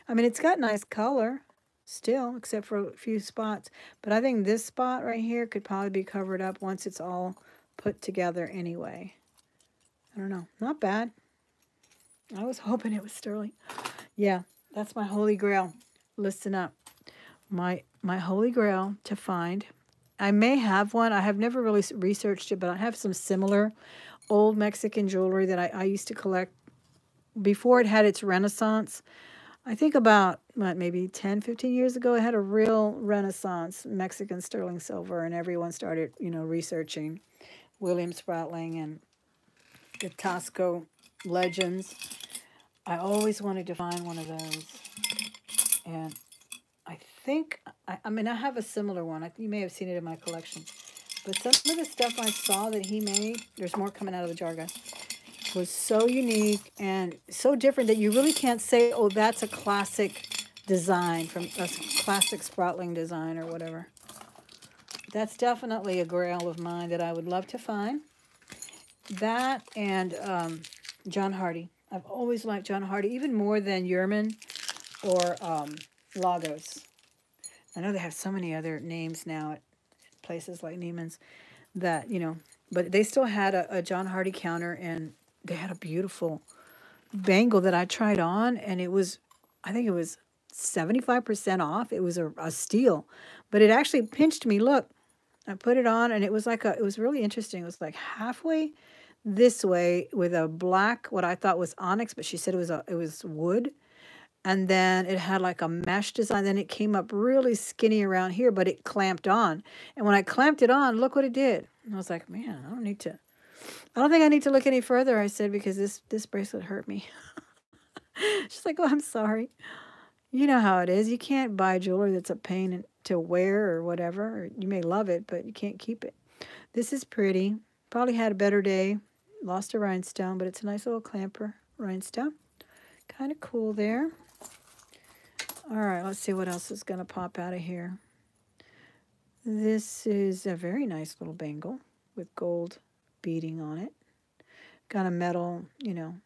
S1: I mean, it's got nice color still, except for a few spots. But I think this spot right here could probably be covered up once it's all put together anyway. I don't know. Not bad. I was hoping it was sterling. Yeah, that's my holy grail. Listen up. My holy grail to find. I may have one. I have never really researched it, but I have some similar old Mexican jewelry that I used to collect before it had its renaissance. I think about, maybe 10, 15 years ago, it had a real renaissance, Mexican sterling silver, and everyone started, researching William Spratling and the Tosco legends. I always wanted to find one of those. And I think, I have a similar one. You may have seen it in my collection. But some of the stuff I saw that he made, there's more coming out of the jar, guys, was so unique and so different that you really can't say, oh, that's a classic design, from a classic Spratling design or whatever. That's definitely a grail of mine that I would love to find. That and John Hardy. I've always liked John Hardy, even more than Yerman or Lagos. I know they have so many other names now at places like Neiman's that, you know, but they still had a John Hardy counter, and they had a beautiful bangle that I tried on, and it was, I think it was 75% off. It was a steal, but it actually pinched me. Look, I put it on, and it was like it was really interesting. It was like halfway this way with a black, what I thought was onyx, but she said it was wood. And then it had like a mesh design. Then it came up really skinny around here, but it clamped on. And when I clamped it on, look what it did. And I was like, man, I don't think I need to look any further, I said, because this bracelet hurt me. She's like, oh, I'm sorry. You know how it is. You can't buy jewelry that's a pain to wear or whatever. Or you may love it, but you can't keep it. This is pretty. Probably had a better day. Lost a rhinestone, but it's a nice little clamper rhinestone. Kind of cool there. All right, let's see what else is going to pop out of here. This is a very nice little bangle with gold beading on it. Got a metal, you know,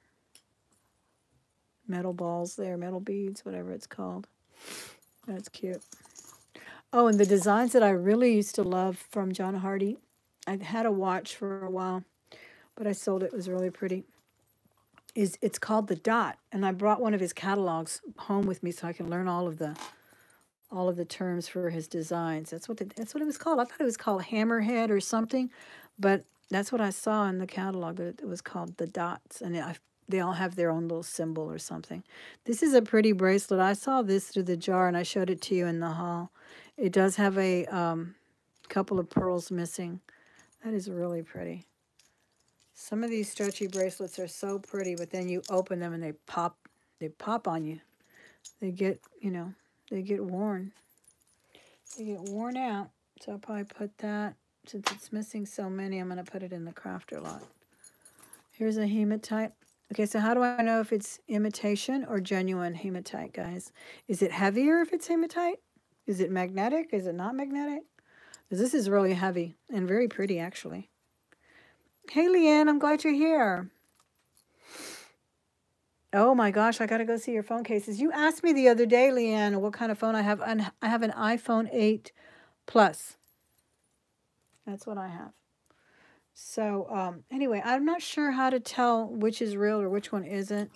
S1: metal balls there, metal beads, whatever it's called. That's cute. Oh, and the designs that I really used to love from John Hardy. I had a watch for a while, but I sold it. It was really pretty. It's called the Dot, and I brought one of his catalogs home with me so I can learn all of the terms for his designs. That's what it was called. I thought it was called Hammerhead or something, but that's what I saw in the catalog, that it was called the Dots, and they all have their own little symbol or something. This is a pretty bracelet. I saw this through the jar, and I showed it to you in the haul. It does have a couple of pearls missing. That is really pretty. Some of these stretchy bracelets are so pretty, but then you open them and they pop on you. They get, you know, they get worn. They get worn out. So I'll probably put that, since it's missing so many, I'm going to put it in the crafter lot. Here's a hematite. Okay, so how do I know if it's imitation or genuine hematite, guys? Is it heavier if it's hematite? Is it magnetic? Is it not magnetic? Because this is really heavy and very pretty, actually. Hey, Leanne, I'm glad you're here. Oh, my gosh, I got to go see your phone cases. You asked me the other day, Leanne, what kind of phone I have. And I have an iPhone 8 Plus. That's what I have. So, anyway, I'm not sure how to tell which is real or which one isn't.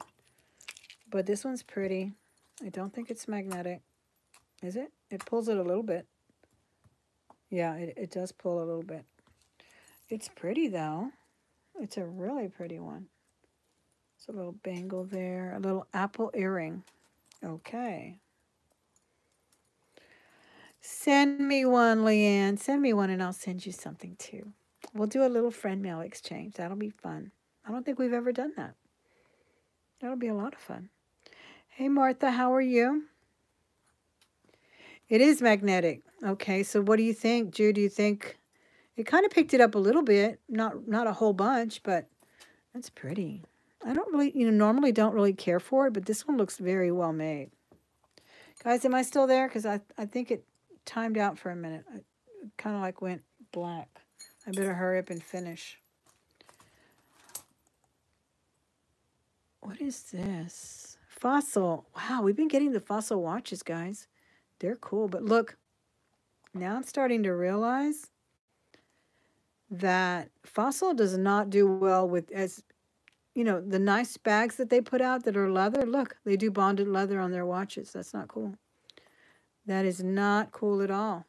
S1: But this one's pretty. I don't think it's magnetic. Is it? It pulls it a little bit. Yeah, it does pull a little bit. It's pretty, though. It's a really pretty one. It's a little bangle there. A little apple earring. Okay. Send me one, Leanne. Send me one, and I'll send you something, too. We'll do a little friend mail exchange. That'll be fun. I don't think we've ever done that. That'll be a lot of fun. Hey, Martha, how are you? It is magnetic. Okay, so what do you think, Jude? Do you think it kind of picked it up a little bit? Not a whole bunch, but that's pretty. I don't really, normally don't really care for it, but this one looks very well made. Guys, am I still there? Because I think it timed out for a minute. I kind of like went black. I better hurry up and finish. What is this? Fossil. Wow, we've been getting the Fossil watches, guys. They're cool, but look, now I'm starting to realize that Fossil does not do well with, the nice bags that they put out that are leather. Look, they do bonded leather on their watches. That's not cool. That is not cool at all.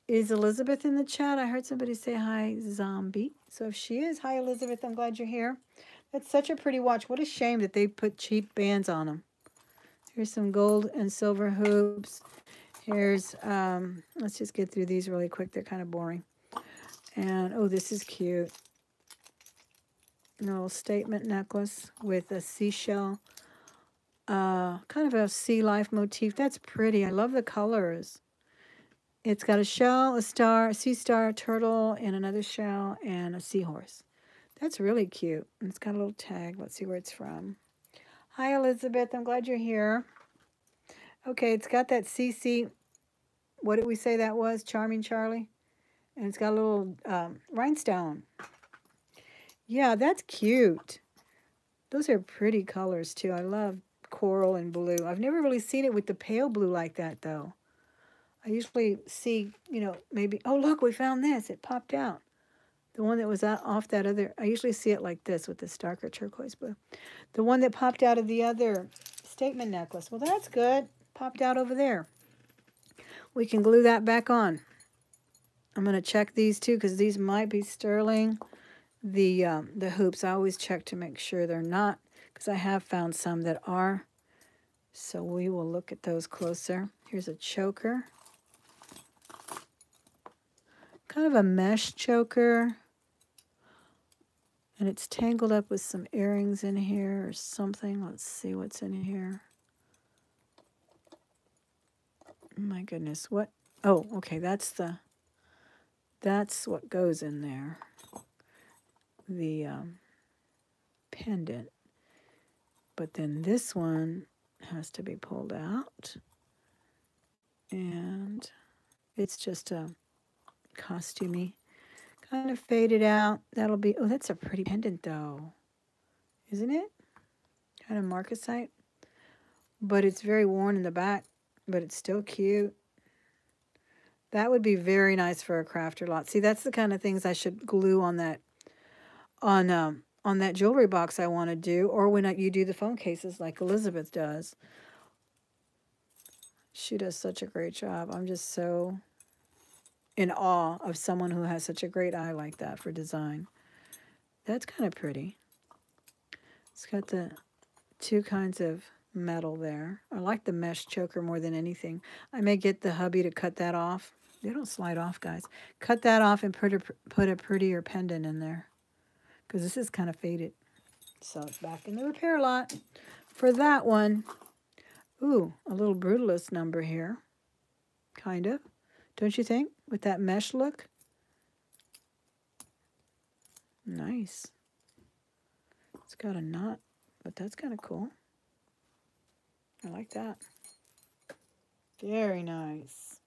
S1: Is Elizabeth in the chat? I heard somebody say hi, zombie. So if she is, hi, Elizabeth. I'm glad you're here. That's such a pretty watch. What a shame that they put cheap bands on them. Here's some gold and silver hoops. Here's, let's just get through these really quick. They're kind of boring. And, oh, this is cute. A little statement necklace with a seashell, kind of a sea life motif. That's pretty. I love the colors. It's got a shell, a star, a sea star, a turtle, and another shell, and a seahorse. That's really cute. And it's got a little tag. Let's see where it's from. Hi, Elizabeth. I'm glad you're here. Okay, it's got that CC. What did we say that was? Charming Charlie. And it's got a little rhinestone. Yeah, that's cute. Those are pretty colors, too. I love coral and blue. I've never really seen it with the pale blue like that, though. I usually see, you know, maybe, oh, look, we found this. It popped out. The one that was off that other, I usually see it like this with this darker turquoise blue. The one that popped out of the other statement necklace. Well, that's good. Popped out over there. We can glue that back on. I'm going to check these two because these might be sterling. The hoops, I always check to make sure they're not, because I have found some that are. So we will look at those closer. Here's a choker. Kind of a mesh choker. And it's tangled up with some earrings in here or something. Let's see what's in here. My goodness, what? Oh, okay, that's what goes in there. The pendant. But then this one has to be pulled out. And it's just a costumey. Kind of faded out. That'll be, oh, that's a pretty pendant though. Isn't it? Kind of marcasite. But it's very worn in the back, but it's still cute. That would be very nice for a crafter lot. See, that's the kind of things I should glue on that jewelry box I want to do, or when you do the phone cases like Elizabeth does. She does such a great job. I'm just so in awe of someone who has such a great eye like that for design. That's kind of pretty. It's got the two kinds of metal there. I like the mesh choker more than anything. I may get the hubby to cut that off. They don't slide off, guys. Cut that off and put a prettier pendant in there, because this is kind of faded. So it's back in the repair lot for that one. Ooh, a little brutalist number here. Kind of. Don't you think? With that mesh look. Nice. It's got a knot, but that's kind of cool. I like that. Very nice.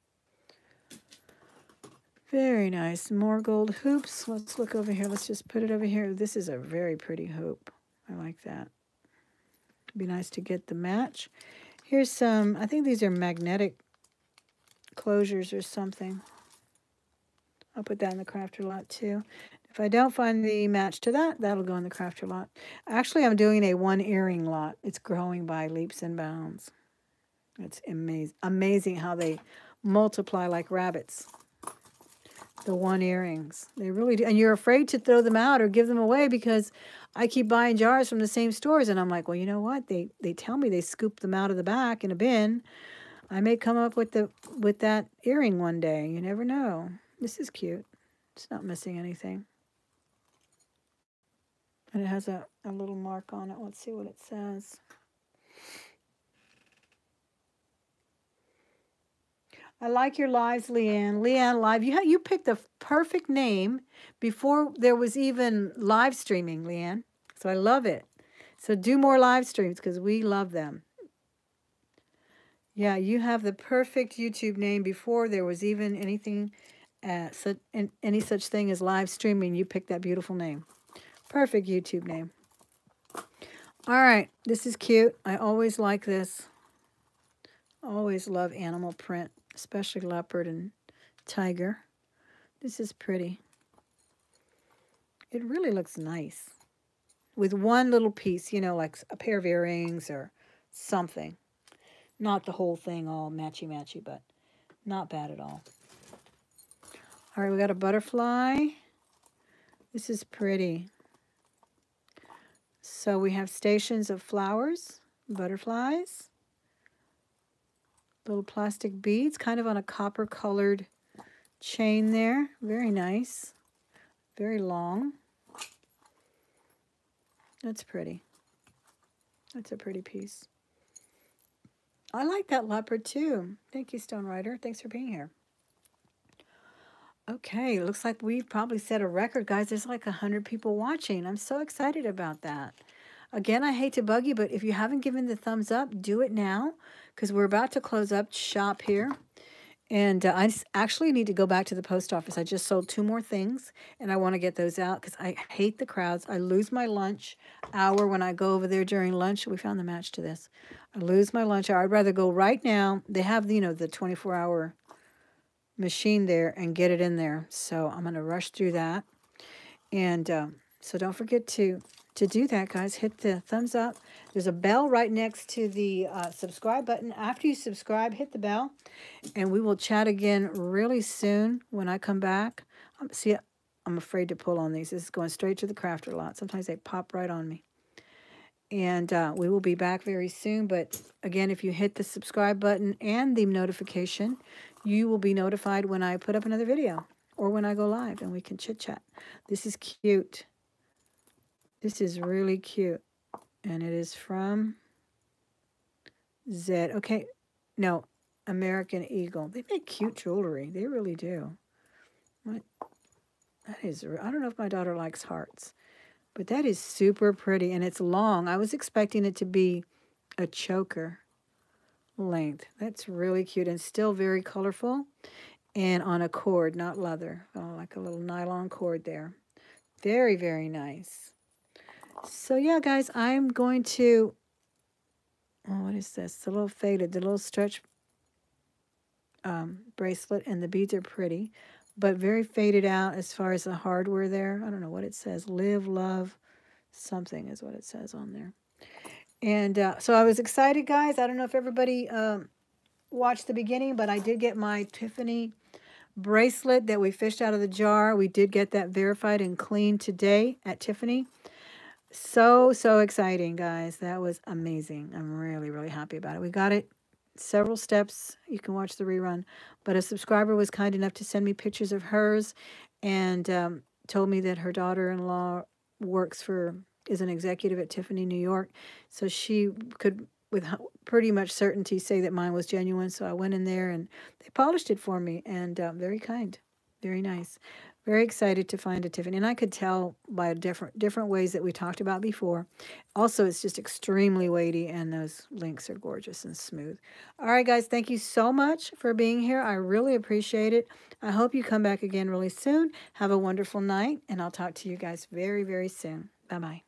S1: Very nice. More gold hoops. Let's look over here. Let's just put it over here. This is a very pretty hoop. I like that. It'd be nice to get the match. Here's some, I think these are magnetic closures or something. I'll put that in the crafter lot too. If I don't find the match to that, that'll go in the crafter lot. Actually, I'm doing a one earring lot. It's growing by leaps and bounds. It's amazing how they multiply like rabbits. The one earrings. They really do. And you're afraid to throw them out or give them away, because I keep buying jars from the same stores. And I'm like, well, you know what? They tell me they scoop them out of the back in a bin. I may come up with that earring one day. You never know. This is cute. It's not missing anything. And it has a little mark on it. Let's see what it says. I like your lives, Leanne. Leanne Live. You picked the perfect name before there was even live streaming, Leanne. So I love it. So do more live streams, because we love them. Yeah, you have the perfect YouTube name before there was even anything, any such thing as live streaming. You picked that beautiful name. Perfect YouTube name. All right, this is cute. I always like this. Always love animal print, especially leopard and tiger. This is pretty. It really looks nice. With one little piece, you know, like a pair of earrings or something. Not the whole thing all matchy-matchy, but not bad at all. All right, we got a butterfly. This is pretty. So we have stations of flowers, butterflies, little plastic beads, kind of on a copper-colored chain there. Very nice. Very long. That's pretty. That's a pretty piece. I like that leopard too. Thank you, Stone Rider. Thanks for being here. Okay, looks like we've probably set a record, guys. There's like 100 people watching. I'm so excited about that. Again, I hate to bug you, but if you haven't given the thumbs up, do it now, because we're about to close up shop here. And I actually need to go back to the post office. I just sold 2 more things, and I want to get those out because I hate the crowds. I lose my lunch hour when I go over there during lunch. We found the match to this. I lose my lunch hour. I'd rather go right now. They have, you know, the 24-hour machine there and get it in there. So I'm going to rush through that. And so don't forget to do that, guys. Hit the thumbs up. There's a bell right next to the subscribe button. After you subscribe, hit the bell. And we will chat again really soon when I come back. See, I'm afraid to pull on these. This is going straight to the crafter lot. Sometimes they pop right on me. And we will be back very soon. But again, if you hit the subscribe button and the notification, you will be notified when I put up another video or when I go live and we can chit chat. This is cute. This is really cute. And it is from Zed. Okay. No, American Eagle. They make cute jewelry. They really do. What? That is, I don't know if my daughter likes hearts. But that is super pretty, and it's long. I was expecting it to be a choker length. That's really cute and still very colorful and on a cord, not leather. Oh, like a little nylon cord there. Very, very nice. So, yeah, guys, I'm going to, oh, what is this? The little faded, the little stretch bracelet, and the beads are pretty, but very faded out as far as the hardware there. I don't know what it says. Live, love, something is what it says on there. And so I was excited, guys. I don't know if everybody watched the beginning, but I did get my Tiffany bracelet that we fished out of the jar. We did get that verified and cleaned today at Tiffany. So exciting, guys. That was amazing. I'm really, really happy about it. We got it several steps. You can watch the rerun. But a subscriber was kind enough to send me pictures of hers and told me that her daughter-in-law is an executive at Tiffany, New York. So she could, with pretty much certainty, say that mine was genuine. So I went in there and they polished it for me. And very kind. Very nice. Very excited to find a Tiffany. And I could tell by different ways that we talked about before. Also, it's just extremely weighty, and those links are gorgeous and smooth. All right, guys, thank you so much for being here. I really appreciate it. I hope you come back again really soon. Have a wonderful night, and I'll talk to you guys very, very soon. Bye-bye.